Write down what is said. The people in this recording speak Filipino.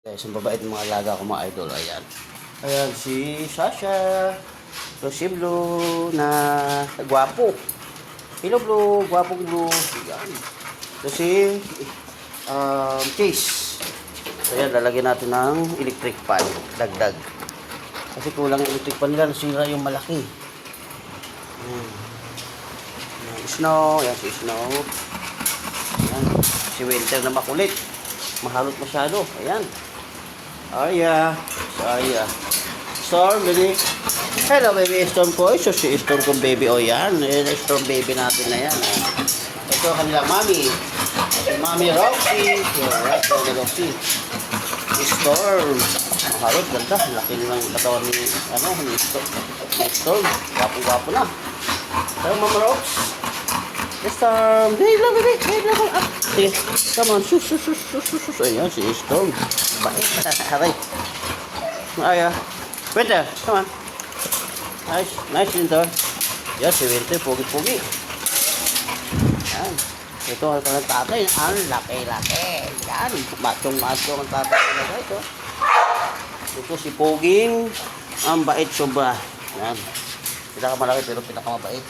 Guys, ang babait ng mga alaga ko mga idol. Ayan. Ayan si Sasha. Ito si Blue na gwapo. Hello Blue, gwapong Blue. Ayan. Ito si Chase. So ayan, lalagyan natin ng electric fan. Dagdag. Kasi kulang yung electric fan nila. Nasira yung malaki. Snow. Ayan si Snow. Ayan. Si Winter na makulit. Mahalot masyado. Ayan. Aya. Aya. Storm, baby. Hello, baby. Storm ko. So, si Storm kong baby. O, yan. Storm baby natin na yan. Ito, kanilang mami. Si Mami Roxy. Alright, Mami Roxy. Storm. Maharot, ganda. Laki ng katawan ni Storm. Gwapo-gwapo na. Hello, Mama Rox. Storm. Hey, love, baby. Hey, love, up. Sige. Come on. Sus. Ayan, si Storm. Bait. Aray. Aya. Winter, come on. Nice Winter. Yes, si Winter, pogi-pogi. Yan. Ito ang talang tatay. Ang laki-laki. Yan. Machong-machong ang tatay nila guys. Oh. Ito si Poging. Ang bait sobra. Yan. Pinakamalaki pero pinakamabait.